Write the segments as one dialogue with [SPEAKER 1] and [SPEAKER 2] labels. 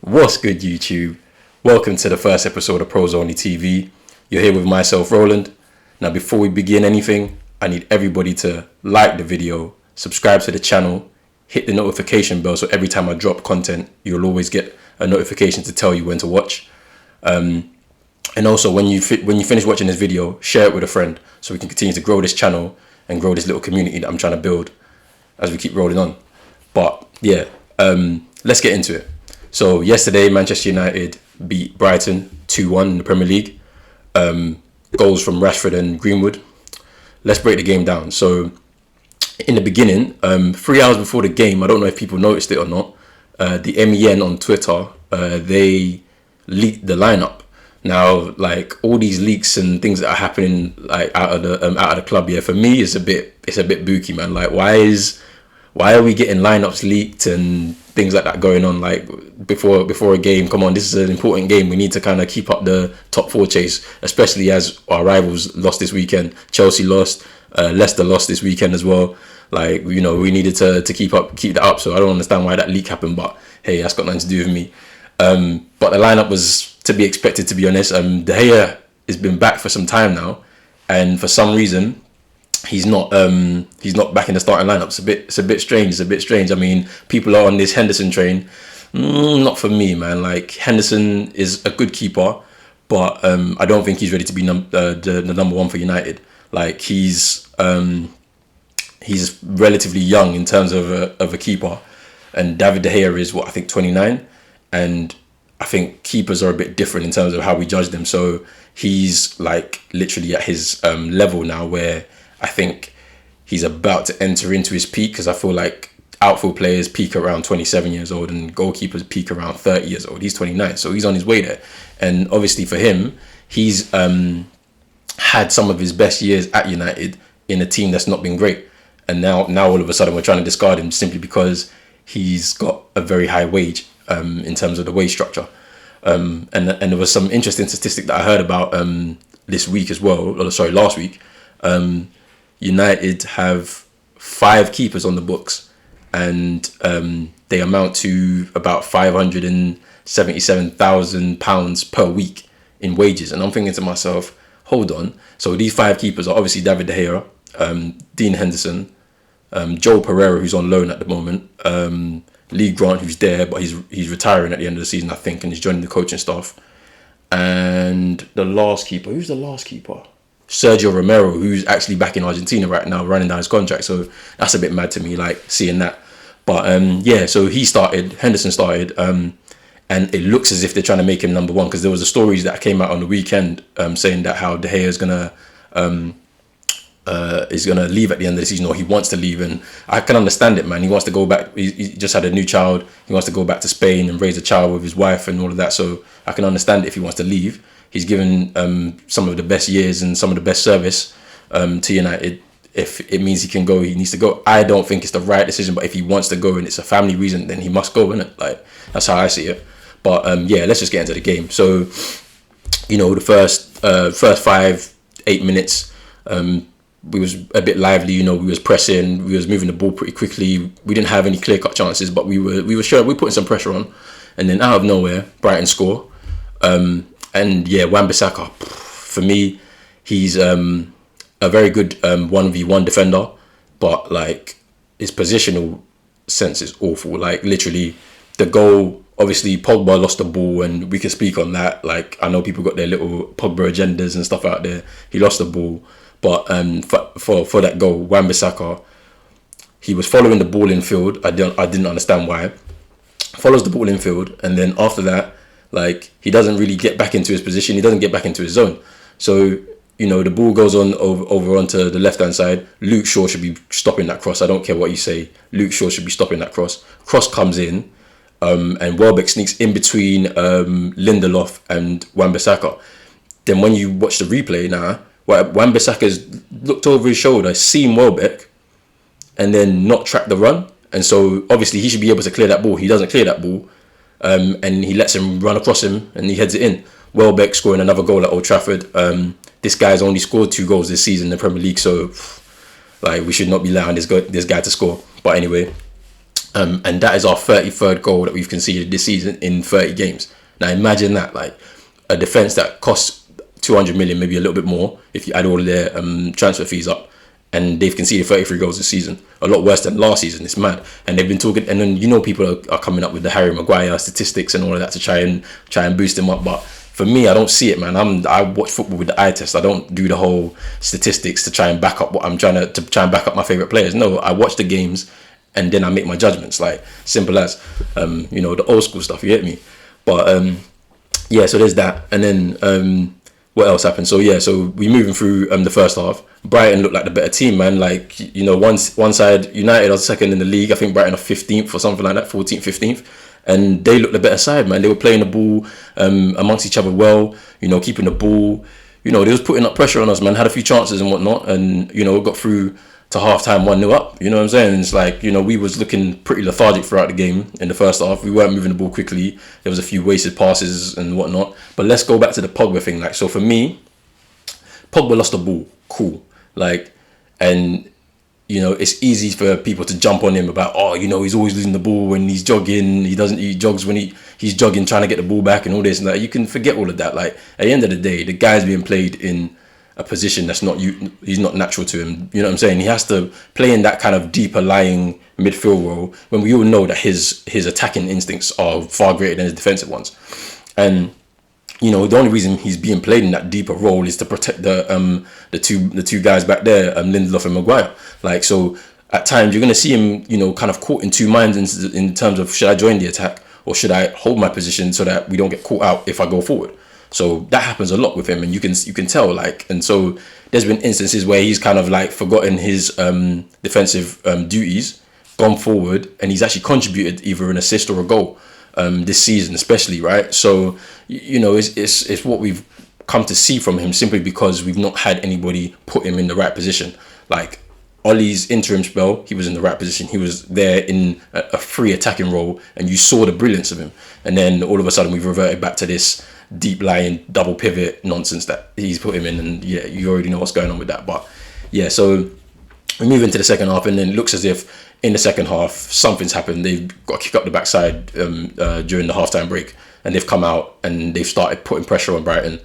[SPEAKER 1] What's good, YouTube? Welcome to the first episode of Pros Only TV. You're here with myself, Roland. Now, before we begin anything, I need everybody to like the video, subscribe to the channel, hit the notification bell so every time I drop content, you'll always get a notification to tell you when to watch. And also, when you finish watching this video, share it with a friend so we can continue to grow this channel and grow this little community that I'm trying to build as we keep rolling on. But yeah, let's get into it. So yesterday, Manchester United beat Brighton 2-1 in the Premier League. Goals from Rashford and Greenwood. Let's break the game down. So in the beginning, 3 hours before the game, I don't know if people noticed it or not, the MEN on Twitter, they leaked the lineup. Now, like, all these leaks and things that are happening like out of the club, yeah, for me it's a bit booky, man. Like, why are we getting lineups leaked and things like that going on like before a game? Come on, this is an important game. We need to kind of keep up the top four chase, especially as our rivals lost this weekend. Chelsea lost, Leicester lost this weekend as well. Like, you know, we needed to keep that up. So I don't understand why that leak happened, but hey, that's got nothing to do with me. But the lineup was to be expected, to be honest. De Gea has been back for some time now, and for some reason he's not back in the starting lineup. It's a bit strange. I mean, people are on this Henderson train. Not for me, man. Like, Henderson is a good keeper, but I don't think he's ready to be the number one for United. Like, he's relatively young in terms of a keeper, and David De Gea is, I think 29, and I think keepers are a bit different in terms of how we judge them. So he's like literally at his level now, where I think he's about to enter into his peak, because I feel like outfield players peak around 27 years old and goalkeepers peak around 30 years old. He's 29, so he's on his way there. And obviously for him, he's had some of his best years at United in a team that's not been great. And now all of a sudden we're trying to discard him simply because he's got a very high wage in terms of the wage structure. And there was some interesting statistic that I heard about this week as well, last week. United have 5 keepers on the books, and they amount to about £577,000 per week in wages. And I'm thinking to myself, hold on. So these 5 keepers are obviously David De Gea, Dean Henderson, Joel Pereira, who's on loan at the moment, Lee Grant, who's there, but he's retiring at the end of the season, I think, and he's joining the coaching staff. And the last keeper, who's the last keeper? Sergio Romero, who's actually back in Argentina right now, running down his contract. So that's a bit mad to me, like, seeing that. But yeah, so Henderson started, and it looks as if they're trying to make him number one, because there was a stories that came out on the weekend saying that how De Gea is gonna leave at the end of the season, or he wants to leave. And I can understand it, man. He wants to go back. He just had a new child. He wants to go back to Spain and raise a child with his wife and all of that. So I can understand it if he wants to leave. He's given some of the best years and some of the best service to United. If it means he can go, he needs to go. I don't think it's the right decision, but if he wants to go and it's a family reason, then he must go, innit? Like, that's how I see it. But yeah, let's just get into the game. So, you know, the first 5-8 minutes, we was a bit lively. You know, we was pressing, we was moving the ball pretty quickly. We didn't have any clear-cut chances, but we were sure, we were putting some pressure on. And then out of nowhere, Brighton score. And yeah, Wan-Bissaka, for me, he's a very good 1v1 defender, but like, his positional sense is awful. Like, literally, the goal, obviously Pogba lost the ball, and we can speak on that. Like, I know people got their little Pogba agendas and stuff out there. He lost the ball, but for that goal, Wan-Bissaka, he was following the ball in field. I didn't understand why. Follows the ball in field, and then after that, like, he doesn't really get back into his position. He doesn't get back into his zone. So, you know, the ball goes on over onto the left-hand side. Luke Shaw should be stopping that cross. I don't care what you say. Luke Shaw should be stopping that cross. Cross comes in, and Welbeck sneaks in between Lindelof and Wan-Bissaka. Then when you watch the replay now, Wan-Bissaka's looked over his shoulder, seen Welbeck, and then not tracked the run. And so, obviously, he should be able to clear that ball. He doesn't clear that ball. And he lets him run across him, and he heads it in. Welbeck scoring another goal at Old Trafford. This guy's only scored 2 goals this season in the Premier League, so like, we should not be allowing this guy to score. But anyway, And that is our 33rd goal that we've conceded this season in 30 games. Now imagine that, like a defence that costs 200 million, maybe a little bit more if you add all of their transfer fees up, and they've conceded 33 goals this season, a lot worse than last season. It's mad. And they've been talking, and then people are coming up with the Harry Maguire statistics and all of that to try and boost him up. But for me, I don't see it, man. I watch football with the eye test. I don't do the whole statistics to try and back up what I'm trying to try and back up my favorite players. No, I watch the games and then I make my judgments. Like simple as, the old school stuff. You get me? But yeah, so there's that, and then what else happened? So yeah, so we moving through the first half. Brighton looked like the better team, man. Like, one side, United are second in the league. I think Brighton are 15th or something like that, 14th, 15th. And they looked the better side, man. They were playing the ball amongst each other well, keeping the ball. They was putting up pressure on us, man. Had a few chances and whatnot. And, we got through to half-time 1-0 up. You know what I'm saying? It's like, we was looking pretty lethargic throughout the game in the first half. We weren't moving the ball quickly. There was a few wasted passes and whatnot. But let's go back to the Pogba thing. Like, so for me, Pogba lost the ball. Cool. Like, and, it's easy for people to jump on him about, he's always losing the ball when he's jogging. He jogs when he's jogging, trying to get the ball back and all this. And like, you can forget all of that. Like, at the end of the day, the guy's being played in a position that's he's not natural to him. You know what I'm saying? He has to play in that kind of deeper lying midfield role when we all know that his attacking instincts are far greater than his defensive ones. And the only reason he's being played in that deeper role is to protect the two guys back there, Lindelof and Maguire. Like, so at times you're going to see him, kind of caught in two minds in terms of, should I join the attack or should I hold my position so that we don't get caught out if I go forward? So that happens a lot with him, and you can tell, like, and so there's been instances where he's kind of like forgotten his defensive duties, gone forward, and he's actually contributed either an assist or a goal this season, especially, right? So it's what we've come to see from him simply because we've not had anybody put him in the right position. Like Ollie's interim spell, he was in the right position. He was there in a free attacking role, and you saw the brilliance of him. And then all of a sudden we've reverted back to this deep lying double pivot nonsense that he's put him in, and yeah, you already know what's going on with that. But yeah, so we move into the second half, and then it looks as if in the second half something's happened. They've got to kick up the backside during the halftime break, and they've come out and they've started putting pressure on Brighton.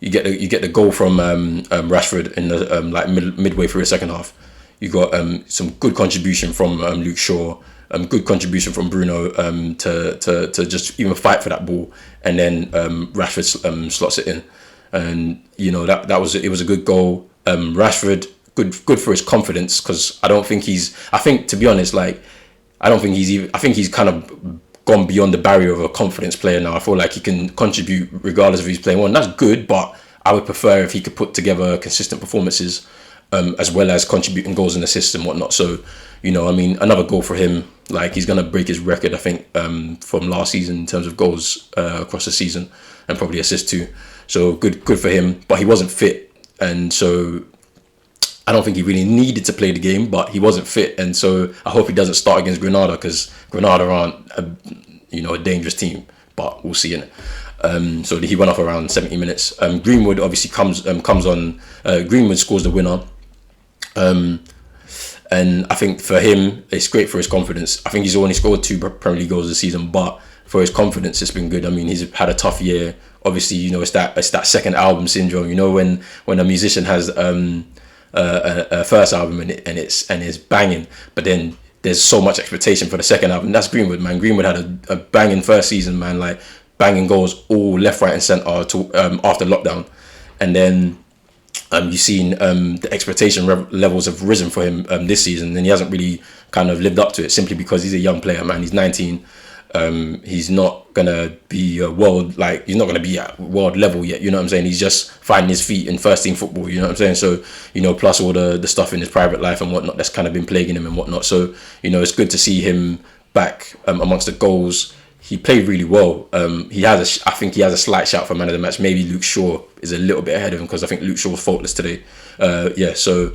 [SPEAKER 1] You get the goal from Rashford in the midway through the second half. You got some good contribution from Luke Shaw, good contribution from Bruno to just even fight for that ball, and then Rashford slots it in, and that was it was a good goal. Rashford good for his confidence, because I think he's kind of gone beyond the barrier of a confidence player now. I feel like he can contribute regardless of who's playing one. That's good, but I would prefer if he could put together consistent performances as well as contributing goals and assists and whatnot. So, another goal for him. Like, he's going to break his record, I think, from last season in terms of goals across the season, and probably assists too. So good for him. But he wasn't fit, and so I don't think he really needed to play the game, but he wasn't fit, and so I hope he doesn't start against Granada, because Granada aren't a dangerous team, but we'll see in it. So he went off around 70 minutes. Greenwood obviously comes on. Greenwood scores the winner, and I think for him it's great for his confidence. I think he's only scored 2 Premier League goals this season, but for his confidence it's been good. I mean, he's had a tough year. Obviously, it's that second album syndrome. When a musician has a first album and it's banging, but then there's so much expectation for the second album. That's Greenwood, man. Greenwood had a banging first season, man, like banging goals all left, right and centre after lockdown, and then you've seen the expectation levels have risen for him this season, and he hasn't really kind of lived up to it, simply because he's a young player, man. He's 19. He's not gonna be he's not gonna be at world level yet, you know what I'm saying? He's just finding his feet in first team football, you know what I'm saying? So, plus all the stuff in his private life and whatnot that's kind of been plaguing him and whatnot. So, it's good to see him back amongst the goals. He played really well. I think he has a slight shout for man of the match. Maybe Luke Shaw is a little bit ahead of him, because I think Luke Shaw was faultless today. Yesterday.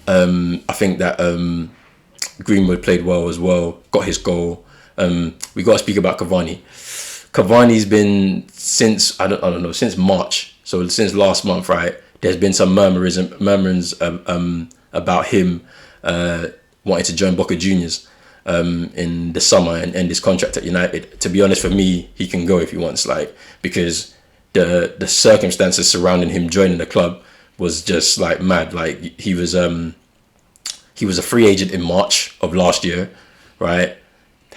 [SPEAKER 1] I think that Greenwood played well as well, got his goal. We got to speak about Cavani. Cavani's been since March, so since last month, right? there's been some murmurings about him wanting to join Boca Juniors in the summer and end his contract at United. To be honest, for me, he can go if he wants, like, because the circumstances surrounding him joining the club was just like mad. Like he was a free agent in March of last year, right?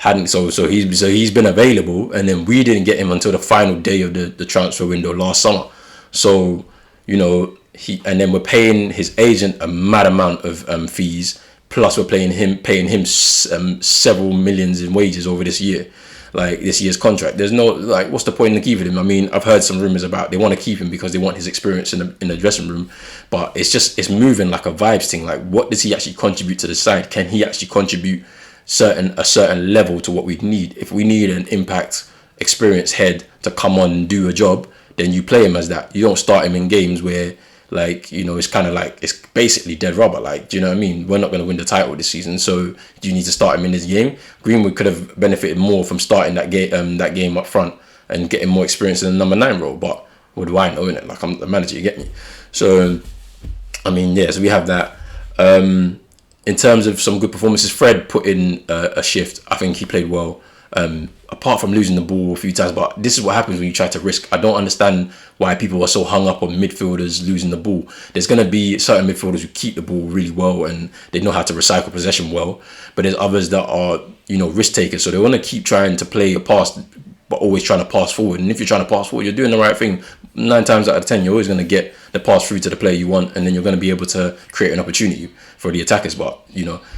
[SPEAKER 1] He's been available, and then we didn't get him until the final day of the transfer window last summer. So, and then we're paying his agent a mad amount of fees, plus we're paying him several millions in wages over this year, like this year's contract. There's no, like, what's the point in keeping him? I mean, I've heard some rumors about they want to keep him because they want his experience in the dressing room, but it's moving like a vibes thing. Like, what does he actually contribute to the side? Can he actually contribute a certain level to what we need? If we need an impact, experienced head to come on and do a job, then you play him as that. You don't start him in games where, like, it's kind of like, it's basically dead rubber. Like, do you know what I mean? We're not going to win the title this season, so do you need to start him in this game? Greenwood could have benefited more from starting that game up front and getting more experience in the number 9 role. But what do I know, innit? Like, I'm the manager, you get me? So, I mean, yeah, so we have that. In terms of some good performances, Fred put in a shift. I think he played well. Apart from losing the ball a few times, but this is what happens when you try to risk. I don't understand why people are so hung up on midfielders losing the ball. There's going to be certain midfielders who keep the ball really well and they know how to recycle possession well, but there's others that are, risk takers, so they want to keep trying to play a pass but always trying to pass forward. And if you're trying to pass forward, you're doing the right thing. 9 times out of 10, you're always going to get the pass through to the player you want, and then you're going to be able to create an opportunity for the attackers. But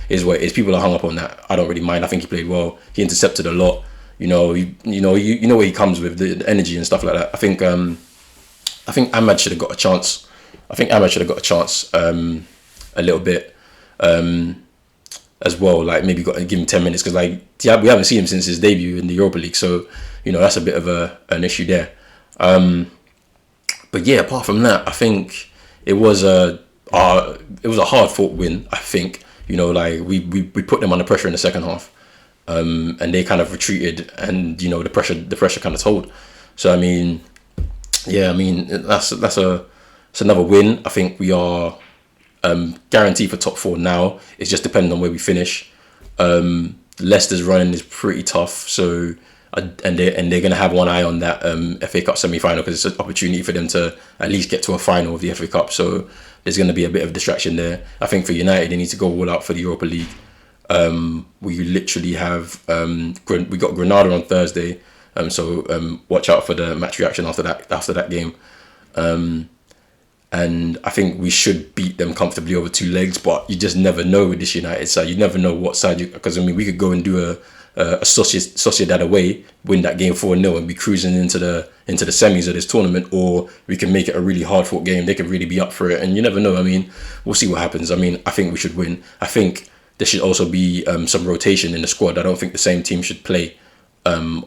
[SPEAKER 1] is what it is. People are hung up on that. I don't really mind. I think he played well. He intercepted a lot. You know where he comes with the energy and stuff like that. I think Ahmad should have got a chance. A little bit as well. Like, maybe give him 10 minutes, because we haven't seen him since his debut in the Europa League. So that's a bit of an issue there. But yeah, apart from that, I think it was a hard fought win. I think we put them under pressure in the second half. And they kind of retreated, and the pressure kind of told. So that's another win. I think we are guaranteed for top 4 now. It's just depending on where we finish. Leicester's run is pretty tough, so and they're gonna have one eye on that FA Cup semi-final, because it's an opportunity for them to at least get to a final of the FA Cup. So there's gonna be a bit of distraction there. I think for United, they need to go all out for the Europa League. We literally have we got Granada on Thursday, so watch out for the match reaction after that game, and I think we should beat them comfortably over 2 legs, but you just never know with this United side. You never know what side because we could go and do a Sociedad away, win that game 4-0 and be cruising into the semis of this tournament, or we can make it a really hard fought game. They could really be up for it, and you never know. We'll see what happens. I think we should win. I think there should also be some rotation in the squad. I don't think the same team should play on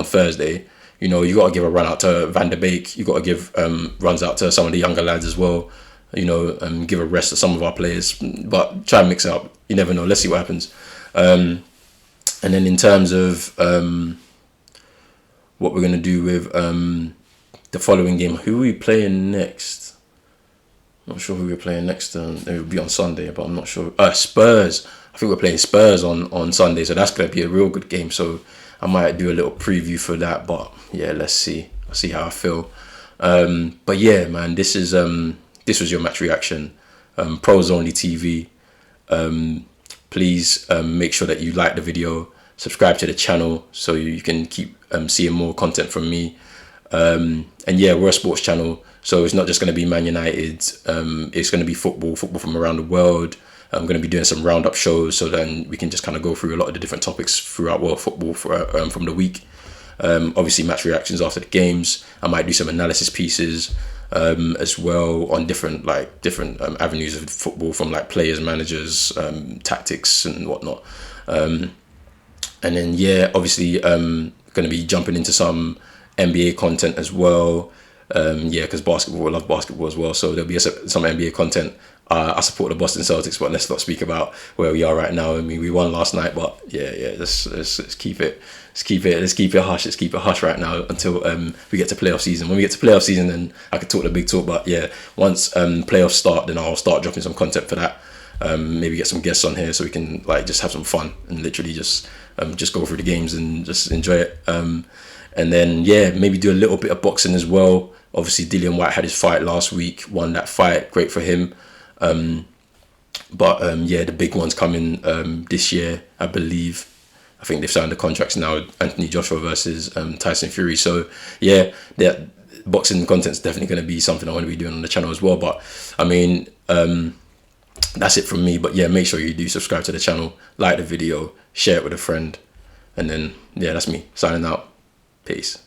[SPEAKER 1] Thursday. You got to give a run out to Van der Beek. You got to give runs out to some of the younger lads as well. Give a rest to some of our players, but try and mix it up. You never know. Let's see what happens. And then in terms of what we're gonna do with the following game, who are we playing next? Not sure who we're playing next. It will be on Sunday, but I'm not sure. Spurs. I think we're playing Spurs on Sunday, so that's going to be a real good game. So I might do a little preview for that. But yeah, let's see. I'll see how I feel. But yeah, man, this was your match reaction. Pros Only TV. Please make sure that you like the video, subscribe to the channel so you can keep seeing more content from me. And yeah, we're a sports channel. So it's not just going to be Man United. It's going to be football from around the world. I'm going to be doing some roundup shows, so then we can just kind of go through a lot of the different topics throughout world football from the week. Obviously, match reactions after the games. I might do some analysis pieces as well on different avenues of football, from players, managers, tactics, and whatnot. And then yeah, obviously, going to be jumping into some NBA content as well. Yeah, because basketball, I love basketball as well. So there'll be some NBA content. I support the Boston Celtics, but let's not speak about where we are right now. I mean, we won last night, but yeah, let's keep it. Let's keep it hush. Let's keep it hush right now until we get to playoff season. When we get to playoff season, then I can talk the big talk. But yeah, once playoffs start, then I'll start dropping some content for that. Maybe get some guests on here so we can like just have some fun and literally just go through the games and just enjoy it. And then yeah, maybe do a little bit of boxing as well. Obviously, Dillian White had his fight last week, won that fight, great for him. But yeah, the big one's coming this year, I believe. I think they've signed the contracts now. Anthony Joshua versus Tyson Fury. So yeah, that boxing content's definitely going to be something I want to be doing on the channel as well. But I mean, that's it from me. But yeah, make sure you do subscribe to the channel, like the video, share it with a friend, and then yeah, that's me signing out. Peace.